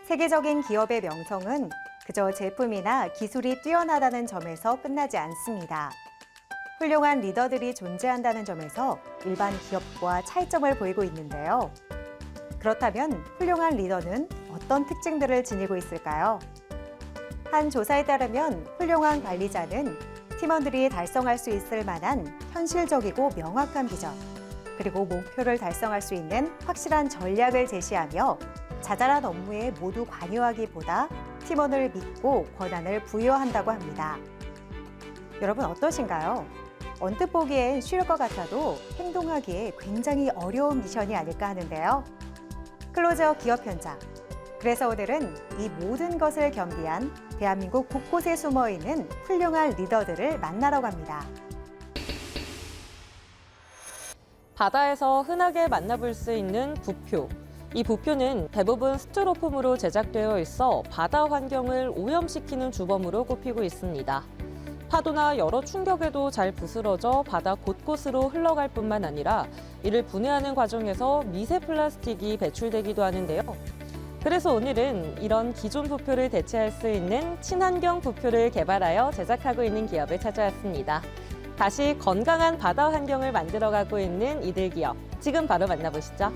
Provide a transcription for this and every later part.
세계적인 기업의 명성은 그저 제품이나 기술이 뛰어나다는 점에서 끝나지 않습니다. 훌륭한 리더들이 존재한다는 점에서 일반 기업과 차이점을 보이고 있는데요. 그렇다면 훌륭한 리더는 어떤 특징들을 지니고 있을까요? 한 조사에 따르면 훌륭한 관리자는 팀원들이 달성할 수 있을 만한 현실적이고 명확한 비전, 그리고 목표를 달성할 수 있는 확실한 전략을 제시하며 자잘한 업무에 모두 관여하기보다 팀원을 믿고 권한을 부여한다고 합니다. 여러분 어떠신가요? 언뜻 보기엔 쉬울 것 같아도 행동하기에 굉장히 어려운 미션이 아닐까 하는데요. 클로즈업 기업 현장. 그래서 오늘은 이 모든 것을 겸비한 대한민국 곳곳에 숨어있는 훌륭한 리더들을 만나러 갑니다. 바다에서 흔하게 만나볼 수 있는 부표. 이 부표는 대부분 스티로폼으로 제작되어 있어 바다 환경을 오염시키는 주범으로 꼽히고 있습니다. 파도나 여러 충격에도 잘 부스러져 바다 곳곳으로 흘러갈 뿐만 아니라 이를 분해하는 과정에서 미세 플라스틱이 배출되기도 하는데요. 그래서 오늘은 이런 기존 부표를 대체할 수 있는 친환경 부표를 개발하여 제작하고 있는 기업을 찾아왔습니다. 다시 건강한 바다 환경을 만들어가고 있는 이들 기업, 지금 바로 만나보시죠.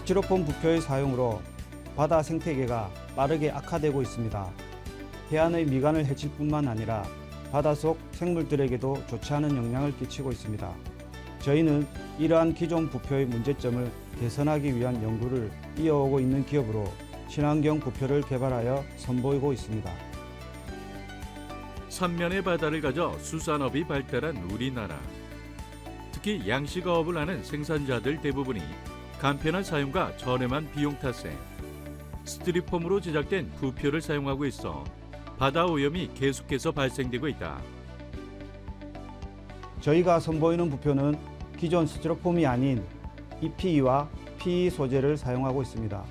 스티로폼 부표의 사용으로 바다 생태계가 빠르게 악화되고 있습니다. 해안의 미관을 해칠 뿐만 아니라 바닷속 생물들에게도 좋지 않은 영향을 끼치고 있습니다. 저희는 이러한 기존 부표의 문제점을 개선하기 위한 연구를 이어오고 있는 기업으로 친환경 부표를 개발하여 선보이고 있습니다. 삼면의 바다를 가져 수산업이 발달한 우리나라. 특히 양식어업을 하는 생산자들 대부분이 간편한 사용과 저렴한 비용 탓에 스티로폼으로 제작된 부표를 사용하고 있어 바다 오염이 계속해서 발생되고 있다. 저희가 선보이는 부표는 기존 스티로폼이 아닌 EPE와 PE 소재를 사용하고 있습니다.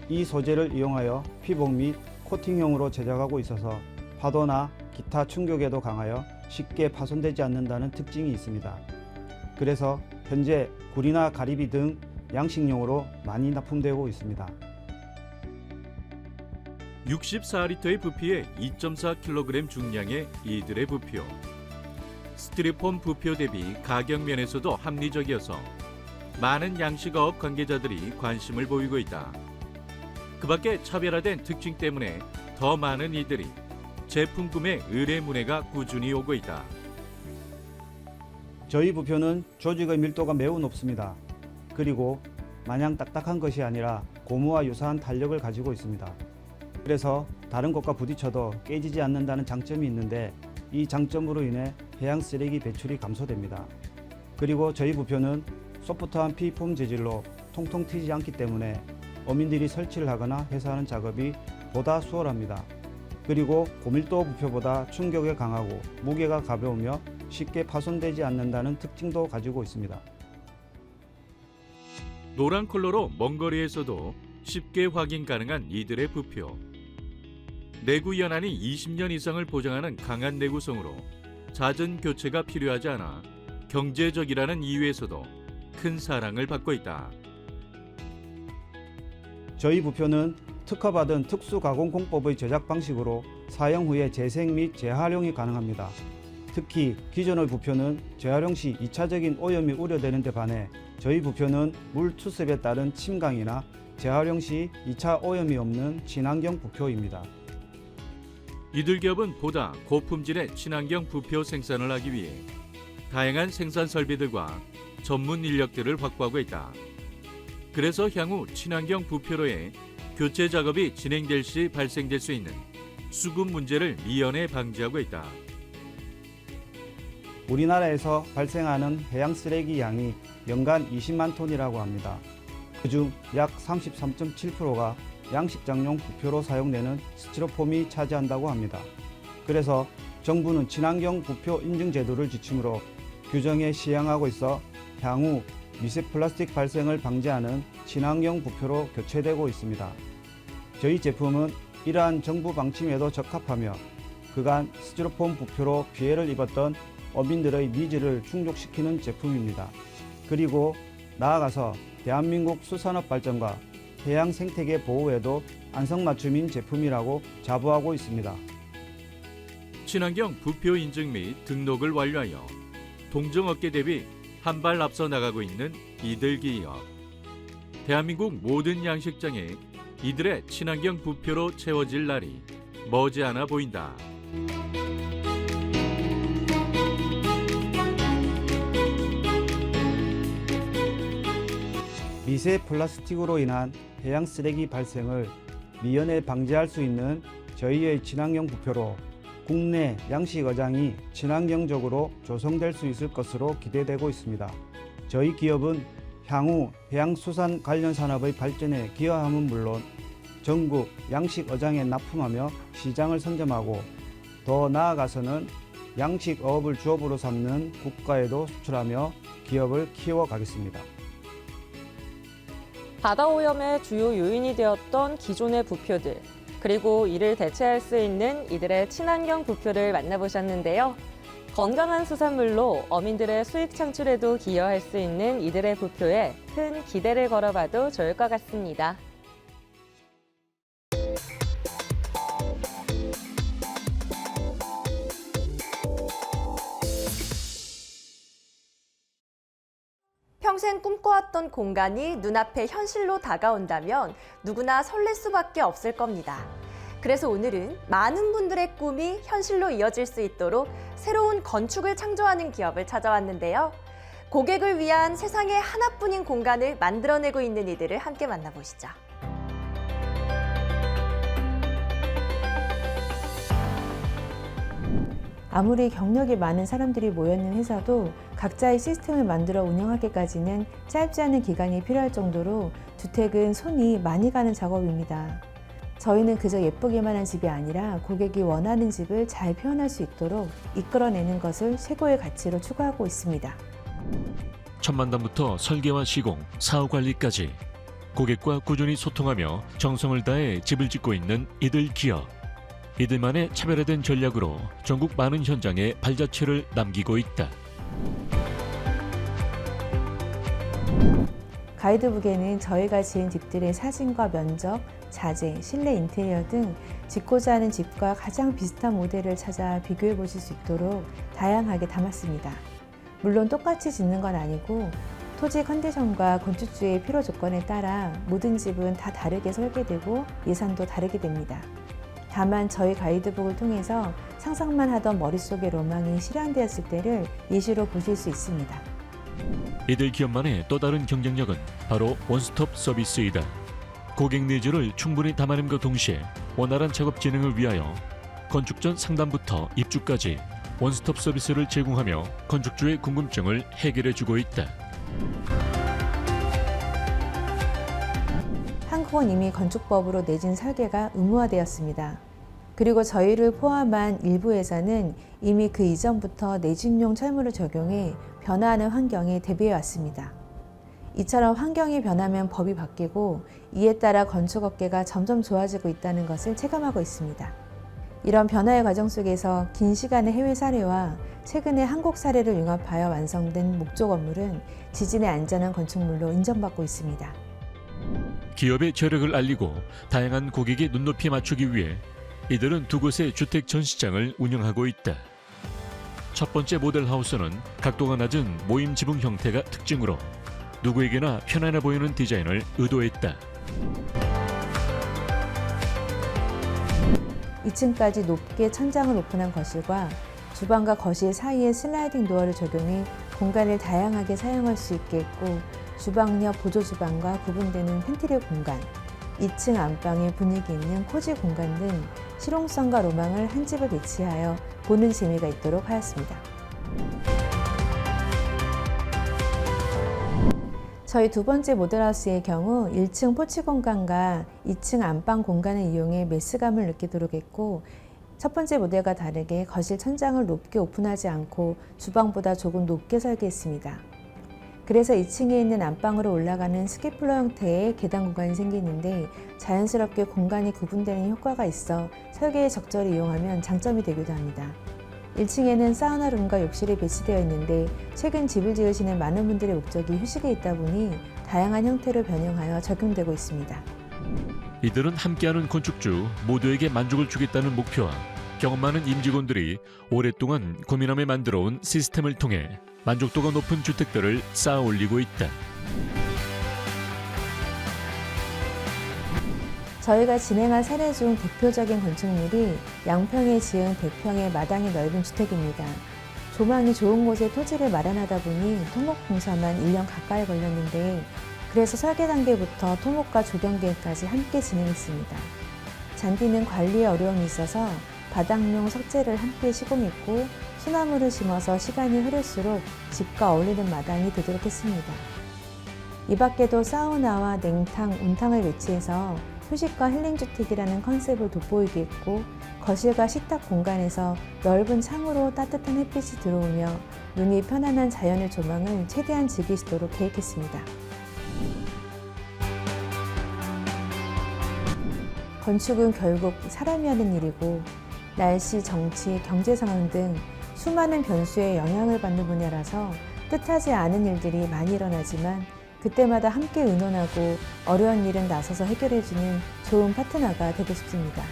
이 소재를 이용하여 피복 및 코팅형으로 제작하고 있어서 파도나 기타 충격에도 강하여 쉽게 파손되지 않는다는 특징이 있습니다. 그래서 현재 굴이나 가리비 등 양식용으로 많이 납품되고 있습니다. 64리터의 부피에 2.4kg 중량의 이들의 부표. 스티로폼 부표 대비 가격 면에서도 합리적이어서 많은 양식어업 관계자들이 관심을 보이고 있다. 그 밖에 차별화된 특징 때문에 더 많은 이들이 제품 구매 의뢰 문의가 꾸준히 오고 있다. 저희 부표는 조직의 밀도가 매우 높습니다. 그리고 마냥 딱딱한 것이 아니라 고무와 유사한 탄력을 가지고 있습니다. 그래서 다른 것과 부딪혀도 깨지지 않는다는 장점이 있는데 이 장점으로 인해 해양 쓰레기 배출이 감소됩니다. 그리고 저희 부표는 소프트한 PE폼 재질로 통통 튀지 않기 때문에 어민들이 설치를 하거나 회사하는 작업이 보다 수월합니다. 그리고 고밀도 부표보다 충격에 강하고 무게가 가벼우며 쉽게 파손되지 않는다는 특징도 가지고 있습니다. 노란 컬러로 먼 거리에서도 쉽게 확인 가능한 이들의 부표. 내구 연한이 20년 이상을 보장하는 강한 내구성으로 잦은 교체가 필요하지 않아 경제적이라는 이유에서도 큰 사랑을 받고 있다. 저희 부표는 특허받은 특수가공공법의 제작 방식으로 사용 후에 재생 및 재활용이 가능합니다. 특히 기존의 부표는 재활용 시 2차적인 오염이 우려되는 데 반해 저희 부표는 물 투습에 따른 침강이나 재활용 시 2차 오염이 없는 친환경 부표입니다. 이들 기업은 보다 고품질의 친환경 부표 생산을 하기 위해 다양한 생산 설비들과 전문 인력들을 확보하고 있다. 그래서 향후 친환경 부표로의 교체 작업이 진행될 시 발생될 수 있는 수급 문제를 미연에 방지하고 있다. 우리나라에서 발생하는 해양 쓰레기 양이 연간 20만 톤이라고 합니다. 그중 약 33.7%가 양식장용 부표로 사용되는 스티로폼이 차지한다고 합니다. 그래서 정부는 친환경 부표 인증 제도를 지침으로 규정에 시행하고 있어 향후 미세 플라스틱 발생을 방지하는 친환경 부표로 교체되고 있습니다. 저희 제품은 이러한 정부 방침에도 적합하며 그간 스티로폼 부표로 피해를 입었던 어민들의 니즈를 충족시키는 제품입니다. 그리고 나아가서 대한민국 수산업 발전과 해양 생태계 보호에도 안성맞춤인 제품이라고 자부하고 있습니다. 친환경 부표 인증 및 등록을 완료하여 동종업계 대비 한 발 앞서 나가고 있는 이들기업. 대한민국 모든 양식장에 이들의 친환경 부표로 채워질 날이 머지않아 보인다. 미세 플라스틱으로 인한 해양 쓰레기 발생을 미연에 방지할 수 있는 저희의 친환경 부표로 국내 양식 어장이 친환경적으로 조성될 수 있을 것으로 기대되고 있습니다. 저희 기업은 향후 해양수산 관련 산업의 발전에 기여함은 물론 전국 양식 어장에 납품하며 시장을 선점하고 더 나아가서는 양식어업을 주업으로 삼는 국가에도 수출하며 기업을 키워가겠습니다. 바다 오염의 주요 요인이 되었던 기존의 부표들, 그리고 이를 대체할 수 있는 이들의 친환경 부표를 만나보셨는데요. 건강한 수산물로 어민들의 수익 창출에도 기여할 수 있는 이들의 부표에 큰 기대를 걸어봐도 좋을 것 같습니다. 평생 꿈꿔왔던 공간이 눈앞에 현실로 다가온다면 누구나 설렐 수밖에 없을 겁니다. 그래서 오늘은 많은 분들의 꿈이 현실로 이어질 수 있도록 새로운 건축을 창조하는 기업을 찾아왔는데요. 고객을 위한 세상에 하나뿐인 공간을 만들어내고 있는 이들을 함께 만나보시죠. 아무리 경력이 많은 사람들이 모여있는 회사도 각자의 시스템을 만들어 운영하기까지는 짧지 않은 기간이 필요할 정도로 주택은 손이 많이 가는 작업입니다. 저희는 그저 예쁘기만 한 집이 아니라 고객이 원하는 집을 잘 표현할 수 있도록 이끌어내는 것을 최고의 가치로 추구하고 있습니다. 첫만담부터 설계와 시공, 사후 관리까지 고객과 꾸준히 소통하며 정성을 다해 집을 짓고 있는 이들 기업. 이들만의 차별화된 전략으로 전국 많은 현장에 발자취를 남기고 있다. 가이드북에는 저희가 지은 집들의 사진과 면적, 자재, 실내 인테리어 등 짓고자 하는 집과 가장 비슷한 모델을 찾아 비교해 보실 수 있도록 다양하게 담았습니다. 물론 똑같이 짓는 건 아니고 토지 컨디션과 건축주의 필요 조건에 따라 모든 집은 다 다르게 설계되고 예산도 다르게 됩니다. 다만 저희 가이드북을 통해서 상상만 하던 머릿속의 로망이 실현되었을 때를 예시로 보실 수 있습니다. 이들 기업만의 또 다른 경쟁력은 바로 원스톱 서비스이다. 고객 니즈를 충분히 담아냄과 동시에 원활한 작업 진행을 위하여 건축 전 상담부터 입주까지 원스톱 서비스를 제공하며 건축주의 궁금증을 해결해주고 있다. 한국은 이미 건축법으로 내진 설계가 의무화되었습니다. 그리고 저희를 포함한 일부 회사는 이미 그 이전부터 내진용 철물을 적용해 변화하는 환경에 대비해 왔습니다. 이처럼 환경이 변하면 법이 바뀌고 이에 따라 건축업계가 점점 좋아지고 있다는 것을 체감하고 있습니다. 이런 변화의 과정 속에서 긴 시간의 해외 사례와 최근의 한국 사례를 융합하여 완성된 목조 건물은 지진에 안전한 건축물로 인정받고 있습니다. 기업의 저력을 알리고 다양한 고객의 눈높이에 맞추기 위해 이들은 두 곳의 주택 전시장을 운영하고 있다. 첫 번째 모델하우스는 각도가 낮은 모임 지붕 형태가 특징으로 누구에게나 편안해 보이는 디자인을 의도했다. 2층까지 높게 천장을 오픈한 거실과 주방과 거실 사이에 슬라이딩 도어를 적용해 공간을 다양하게 사용할 수 있게 했고 주방 옆 보조 주방과 구분되는 팬트리 공간, 2층 안방에 분위기 있는 코지 공간 등 실용성과 로망을 한 집에 배치하여 보는 재미가 있도록 하였습니다. 저희 두 번째 모델하우스의 경우 1층 포치 공간과 2층 안방 공간을 이용해 메스감을 느끼도록 했고 첫 번째 모델과 다르게 거실 천장을 높게 오픈하지 않고 주방보다 조금 높게 설계했습니다. 그래서 2층에 있는 안방으로 올라가는 스키플로 형태의 계단 공간이 생기는데 자연스럽게 공간이 구분되는 효과가 있어 설계에 적절히 이용하면 장점이 되기도 합니다. 1층에는 사우나룸과 욕실이 배치되어 있는데 최근 집을 지으시는 많은 분들의 목적이 휴식에 있다 보니 다양한 형태로 변형하여 적용되고 있습니다. 이들은 함께하는 건축주 모두에게 만족을 주겠다는 목표와 경험 많은 임직원들이 오랫동안 고민하며 만들어온 시스템을 통해 만족도가 높은 주택들을 쌓아 올리고 있다. 저희가 진행한 사례 중 대표적인 건축물이 양평에 지은 100평의 마당이 넓은 주택입니다. 조망이 좋은 곳에 토지를 마련하다 보니 토목 공사만 1년 가까이 걸렸는데 그래서 설계 단계부터 토목과 조경 계획까지 함께 진행했습니다. 잔디는 관리에 어려움이 있어서 바닥용 석재를 함께 시공했고 소나무를 심어서 시간이 흐를수록 집과 어울리는 마당이 되도록 했습니다. 이 밖에도 사우나와 냉탕, 온탕을 배치해서 휴식과 힐링주택이라는 컨셉을 돋보이게 했고 거실과 식탁 공간에서 넓은 창으로 따뜻한 햇빛이 들어오며 눈이 편안한 자연의 조망을 최대한 즐기시도록 계획했습니다. 건축은 결국 사람이 하는 일이고 날씨, 정치, 경제 상황 등 수많은 변수에 영향을 받는 분야라서 뜻하지 않은 일들이 많이 일어나지만 그때마다 함께 의논하고 어려운 일은 나서서 해결해주는 좋은 파트너가 되고 싶습니다.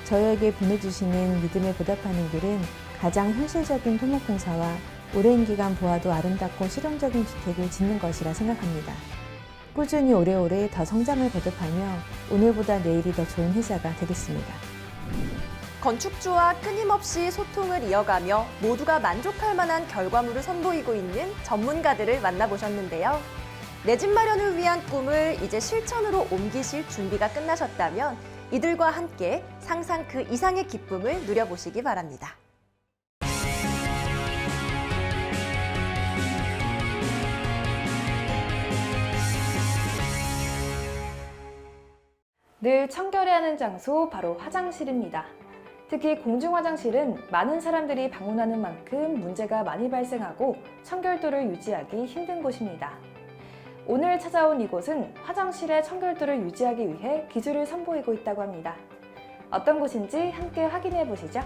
저희에게 보내주시는 믿음에 보답하는 길은 가장 현실적인 토목공사와 오랜 기간 보아도 아름답고 실용적인 주택을 짓는 것이라 생각합니다. 꾸준히 오래오래 더 성장을 거듭하며 오늘보다 내일이 더 좋은 회사가 되겠습니다. 건축주와 끊임없이 소통을 이어가며 모두가 만족할 만한 결과물을 선보이고 있는 전문가들을 만나보셨는데요. 내 집 마련을 위한 꿈을 이제 실천으로 옮기실 준비가 끝나셨다면 이들과 함께 상상 그 이상의 기쁨을 누려보시기 바랍니다. 늘 청결해하는 장소 바로 화장실입니다. 특히 공중화장실은 많은 사람들이 방문하는 만큼 문제가 많이 발생하고 청결도를 유지하기 힘든 곳입니다. 오늘 찾아온 이곳은 화장실의 청결도를 유지하기 위해 기술을 선보이고 있다고 합니다. 어떤 곳인지 함께 확인해 보시죠.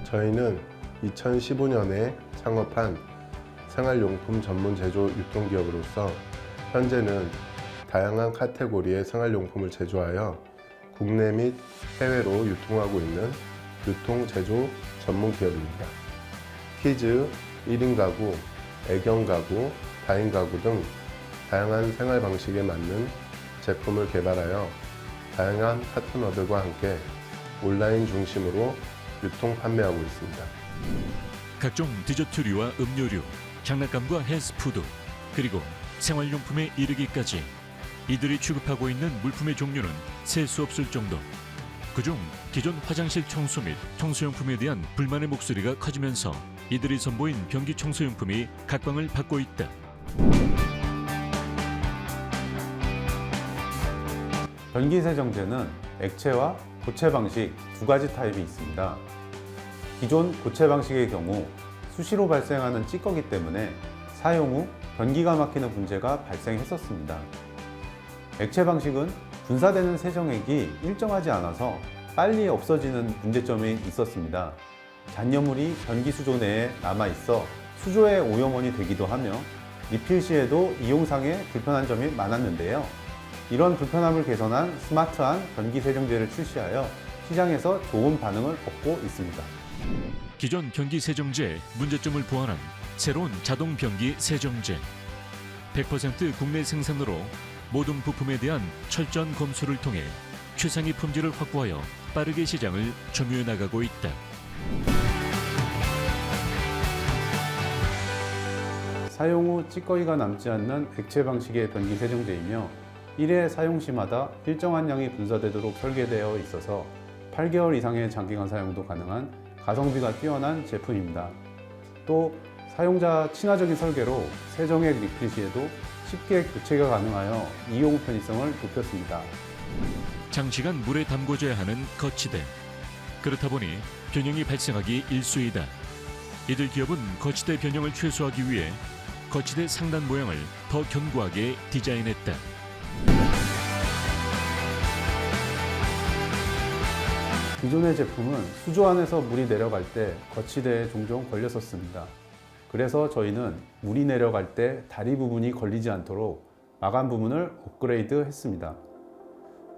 저희는 2015년에 창업한 생활용품 전문 제조 유통기업으로서 현재는 다양한 카테고리의 생활용품을 제조하여 국내 및 해외로 유통하고 있는 유통 제조 전문 기업입니다. 키즈, 1인 가구, 애견 가구, 다인 가구 등 다양한 생활 방식에 맞는 제품을 개발하여 다양한 파트너들과 함께 온라인 중심으로 유통 판매하고 있습니다. 각종 디저트류와 음료류, 장난감과 헬스푸드, 그리고 생활용품에 이르기까지 이들이 취급하고 있는 물품의 종류는 셀 수 없을 정도. 그중 기존 화장실 청소 및 청소용품에 대한 불만의 목소리가 커지면서 이들이 선보인 변기 청소용품이 각광을 받고 있다. 변기세정제는 액체와 고체 방식 두 가지 타입이 있습니다. 기존 고체 방식의 경우 수시로 발생하는 찌꺼기 때문에 사용 후 변기가 막히는 문제가 발생했었습니다. 액체 방식은 분사되는 세정액이 일정하지 않아서 빨리 없어지는 문제점이 있었습니다. 잔여물이 변기 수조 내에 남아있어 수조의 오염원이 되기도 하며 리필 시에도 이용상에 불편한 점이 많았는데요. 이런 불편함을 개선한 스마트한 변기 세정제를 출시하여 시장에서 좋은 반응을 얻고 있습니다. 기존 변기 세정제의 문제점을 보완한 새로운 자동 변기 세정제. 100% 국내 생산으로 모든 부품에 대한 철저한 검수를 통해 최상의 품질을 확보하여 빠르게 시장을 점유해 나가고 있다. 사용 후 찌꺼기가 남지 않는 액체 방식의 변기 세정제이며 1회 사용 시마다 일정한 양이 분사되도록 설계되어 있어서 8개월 이상의 장기간 사용도 가능한 가성비가 뛰어난 제품입니다. 또 사용자 친화적인 설계로 세정액 리필 시에도 쉽게 교체가 가능하여 이용 편의성을 높였습니다. 장시간 물에 담궈져야 하는 거치대. 그렇다 보니 변형이 발생하기 일쑤이다. 이들 기업은 거치대 변형을 최소화하기 위해 거치대 상단 모양을 더 견고하게 디자인했다. 기존의 제품은 수조 안에서 물이 내려갈 때 거치대에 종종 걸렸었습니다. 그래서 저희는 물이 내려갈 때 다리 부분이 걸리지 않도록 마감 부분을 업그레이드 했습니다.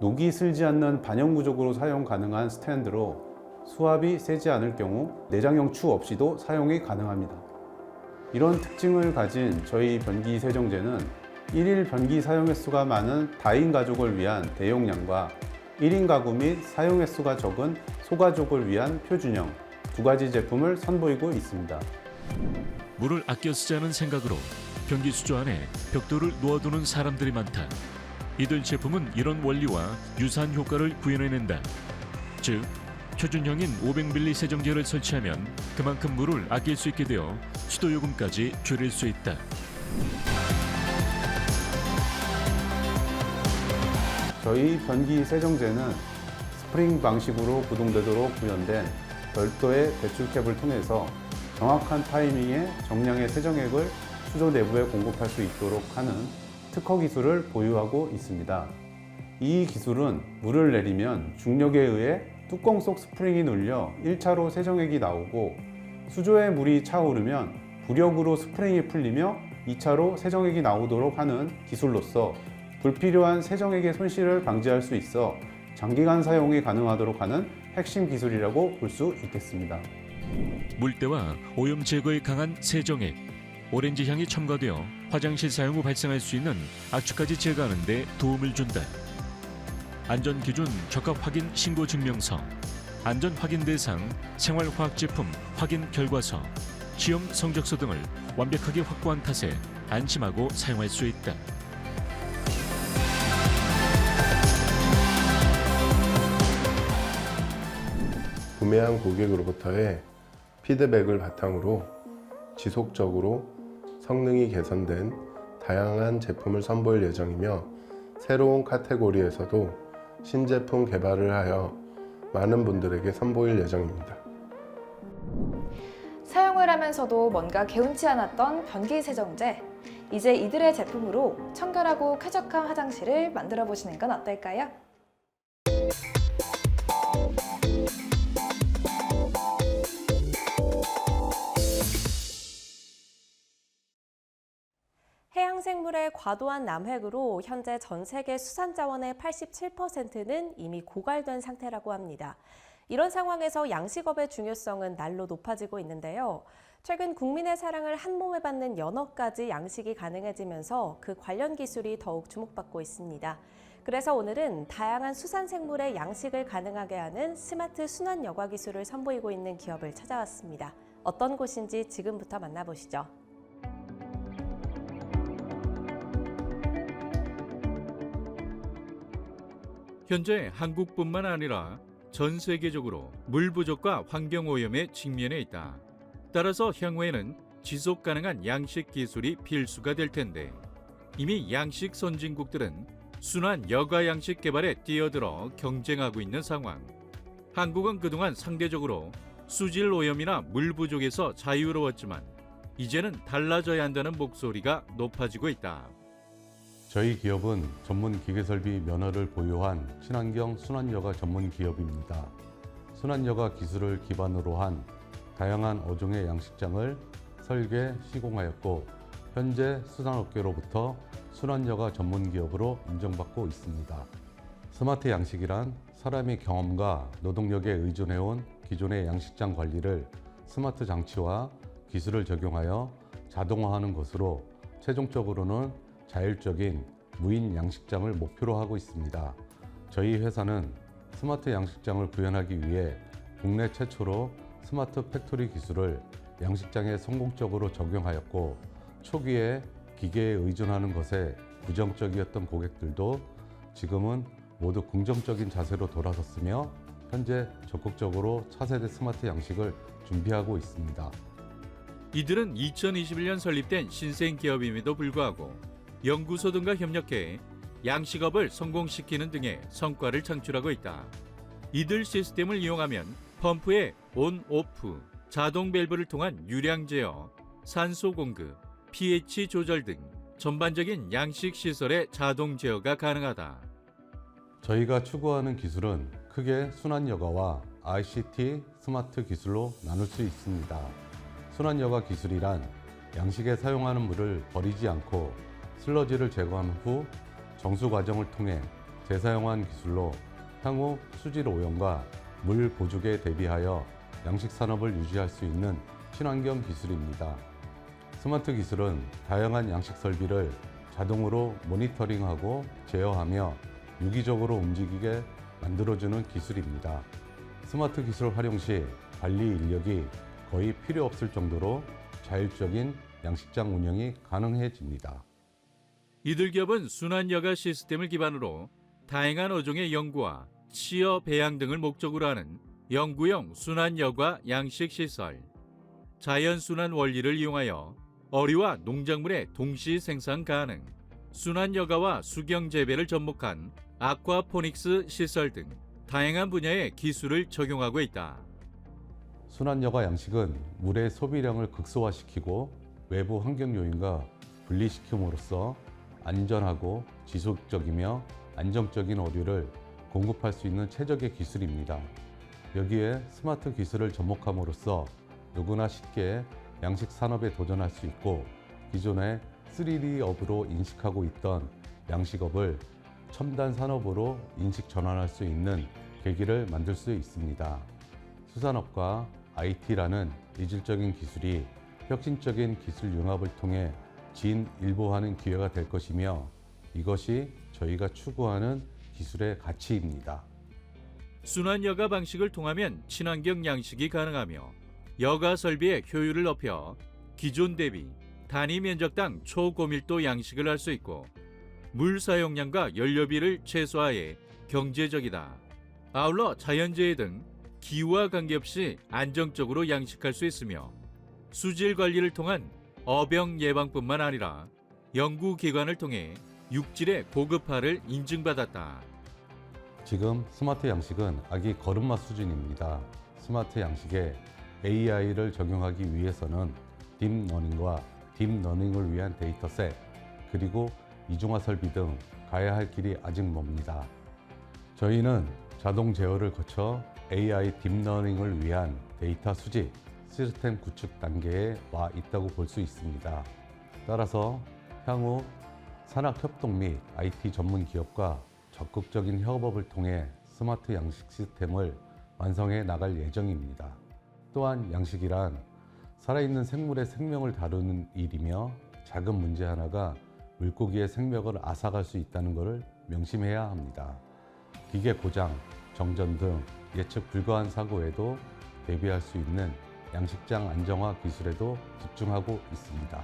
녹이 슬지 않는 반영 구조구로 사용 가능한 스탠드로 수압이 세지 않을 경우 내장형 추 없이도 사용이 가능합니다. 이런 특징을 가진 저희 변기 세정제는 1일 변기 사용 횟수가 많은 다인 가족을 위한 대용량과 1인 가구 및 사용 횟수가 적은 소가족을 위한 표준형 두 가지 제품을 선보이고 있습니다. 물을 아껴 쓰자는 생각으로 변기 수조 안에 벽돌을 놓아두는 사람들이 많다. 이들 제품은 이런 원리와 유사한 효과를 구현해낸다. 즉, 표준형인 500ml 세정제를 설치하면 그만큼 물을 아낄 수 있게 되어 수도 요금까지 줄일 수 있다. 저희 변기 세정제는 스프링 방식으로 구동되도록 구현된 별도의 배출캡을 통해서 정확한 타이밍에 정량의 세정액을 수조 내부에 공급할 수 있도록 하는 특허 기술을 보유하고 있습니다. 이 기술은 물을 내리면 중력에 의해 뚜껑 속 스프링이 눌려 1차로 세정액이 나오고 수조에 물이 차오르면 부력으로 스프링이 풀리며 2차로 세정액이 나오도록 하는 기술로서 불필요한 세정액의 손실을 방지할 수 있어 장기간 사용이 가능하도록 하는 핵심 기술이라고 볼 수 있겠습니다. 물때와 오염 제거에 강한 세정액, 오렌지 향이 첨가되어 화장실 사용 후 발생할 수 있는 악취까지 제거하는 데 도움을 준다. 안전기준 적합 확인 신고 증명서, 안전 확인 대상, 생활화학제품 확인 결과서, 시험 성적서 등을 완벽하게 확보한 탓에 안심하고 사용할 수 있다. 구매한 고객으로부터의 피드백을 바탕으로 지속적으로 성능이 개선된 다양한 제품을 선보일 예정이며 새로운 카테고리에서도 신제품 개발을 하여 많은 분들에게 선보일 예정입니다. 사용을 하면서도 뭔가 개운치 않았던 변기 세정제. 이제 이들의 제품으로 청결하고 쾌적한 화장실을 만들어 보시는 건 어떨까요? 해양생물의 과도한 남획으로 현재 전 세계 수산자원의 87%는 이미 고갈된 상태라고 합니다. 이런 상황에서 양식업의 중요성은 날로 높아지고 있는데요. 최근 국민의 사랑을 한몸에 받는 연어까지 양식이 가능해지면서 그 관련 기술이 더욱 주목받고 있습니다. 그래서 오늘은 다양한 수산생물의 양식을 가능하게 하는 스마트 순환 여과 기술을 선보이고 있는 기업을 찾아왔습니다. 어떤 곳인지 지금부터 만나보시죠. 현재 한국뿐만 아니라 전 세계적으로 물 부족과 환경 오염에 직면해 있다. 따라서 향후에는 지속 가능한 양식 기술이 필수가 될 텐데 이미 양식 선진국들은 순환 여가 양식 개발에 뛰어들어 경쟁하고 있는 상황. 한국은 그동안 상대적으로 수질 오염이나 물 부족에서 자유로웠지만 이제는 달라져야 한다는 목소리가 높아지고 있다. 저희 기업은 전문 기계설비 면허를 보유한 친환경 순환여가 전문 기업입니다. 순환여가 기술을 기반으로 한 다양한 어종의 양식장을 설계, 시공하였고 현재 수산업계로부터 순환여가 전문 기업으로 인정받고 있습니다. 스마트 양식이란 사람이 경험과 노동력에 의존해온 기존의 양식장 관리를 스마트 장치와 기술을 적용하여 자동화하는 것으로 최종적으로는 자율적인 무인 양식장을 목표로 하고 있습니다. 저희 회사는 스마트 양식장을 구현하기 위해 국내 최초로 스마트 팩토리 기술을 양식장에 성공적으로 적용하였고 초기에 기계에 의존하는 것에 부정적이었던 고객들도 지금은 모두 긍정적인 자세로 돌아섰으며 현재 적극적으로 차세대 스마트 양식을 준비하고 있습니다. 이들은 2021년 설립된 신생 기업임에도 불구하고 연구소 등과 협력해 양식업을 성공시키는 등의 성과를 창출하고 있다. 이들 시스템을 이용하면 펌프의 온, 오프, 자동 밸브를 통한 유량 제어, 산소 공급, pH 조절 등 전반적인 양식 시설의 자동 제어가 가능하다. 저희가 추구하는 기술은 크게 순환여가와 ICT 스마트 기술로 나눌 수 있습니다. 순환여과 기술이란 양식에 사용하는 물을 버리지 않고 슬러지를 제거한 후 정수 과정을 통해 재사용한 기술로 향후 수질 오염과 물 보죽에 대비하여 양식 산업을 유지할 수 있는 친환경 기술입니다. 스마트 기술은 다양한 양식 설비를 자동으로 모니터링하고 제어하며 유기적으로 움직이게 만들어주는 기술입니다. 스마트 기술 활용 시 관리 인력이 거의 필요 없을 정도로 자율적인 양식장 운영이 가능해집니다. 이들 기업은 순환여가 시스템을 기반으로 다양한 어종의 연구와 치어 배양 등을 목적으로 하는 연구용 순환여과 양식시설, 자연순환 원리를 이용하여 어류와 농작물의 동시 생산 가능, 순환여가와 수경재배를 접목한 아쿠아포닉스 시설 등 다양한 분야의 기술을 적용하고 있다. 순환여가 양식은 물의 소비량을 극소화시키고 외부 환경 요인과 분리시킴으로써 안전하고 지속적이며 안정적인 어류를 공급할 수 있는 최적의 기술입니다. 여기에 스마트 기술을 접목함으로써 누구나 쉽게 양식 산업에 도전할 수 있고 기존의 3D업으로 인식하고 있던 양식업을 첨단 산업으로 인식 전환할 수 있는 계기를 만들 수 있습니다. 수산업과 IT라는 이질적인 기술이 혁신적인 기술 융합을 통해 진일보하는 기회가 될 것이며 이것이 저희가 추구하는 기술의 가치입니다. 순환여가 방식을 통하면 친환경 양식이 가능하며 여가 설비의 효율을 높여 기존 대비 단위 면적당 초고밀도 양식을 할 수 있고 물 사용량과 연료비를 최소화해 경제적이다. 아울러 자연재해 등 기후와 관계없이 안정적으로 양식할 수 있으며 수질 관리를 통한 어병 예방뿐만 아니라 연구기관을 통해 육질의 고급화를 인증받았다. 지금 스마트 양식은 아기 걸음마 수준입니다. 스마트 양식에 AI를 적용하기 위해서는 딥러닝과 딥러닝을 위한 데이터셋 그리고 이중화 설비 등 가야 할 길이 아직 멉니다. 저희는 자동 제어를 거쳐 AI 딥러닝을 위한 데이터 수집, 시스템 구축 단계에 와 있다고 볼 수 있습니다. 따라서 향후 산학협동 및 IT 전문 기업과 적극적인 협업을 통해 스마트 양식 시스템을 완성해 나갈 예정입니다. 또한 양식이란 살아있는 생물의 생명을 다루는 일이며 작은 문제 하나가 물고기의 생명을 앗아갈 수 있다는 것을 명심해야 합니다. 기계 고장, 정전 등 예측 불가한 사고에도 대비할 수 있는 양식장 안정화 기술에도 집중하고 있습니다.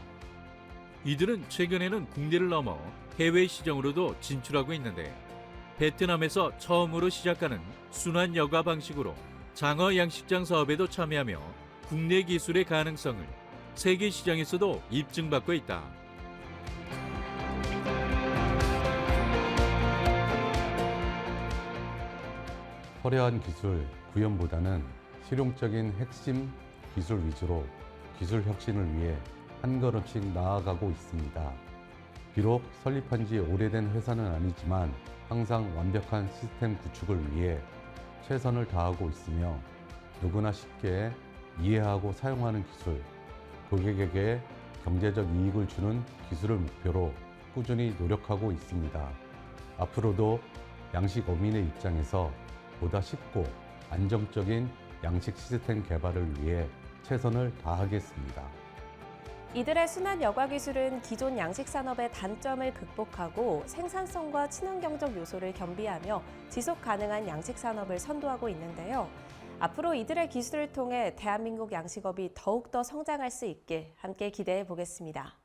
이들은 최근에는 국내를 넘어 해외 시장으로도 진출하고 있는데 베트남에서 처음으로 시작하는 순환여가 방식으로 장어 양식장 사업에도 참여하며 국내 기술의 가능성을 세계 시장에서도 입증받고 있다. 화려한 기술 구현보다는 실용적인 핵심 기술 위주로 기술 혁신을 위해 한 걸음씩 나아가고 있습니다. 비록 설립한 지 오래된 회사는 아니지만 항상 완벽한 시스템 구축을 위해 최선을 다하고 있으며 누구나 쉽게 이해하고 사용하는 기술, 고객에게 경제적 이익을 주는 기술을 목표로 꾸준히 노력하고 있습니다. 앞으로도 양식어민의 입장에서 보다 쉽고 안정적인 양식 시스템 개발을 위해 최선을 다하겠습니다. 이들의 순환 여과 기술은 기존 양식 산업의 단점을 극복하고 생산성과 친환경적 요소를 겸비하며 지속 가능한 양식 산업을 선도하고 있는데요. 앞으로 이들의 기술을 통해 대한민국 양식업이 더욱더 성장할 수 있길 함께 기대해 보겠습니다.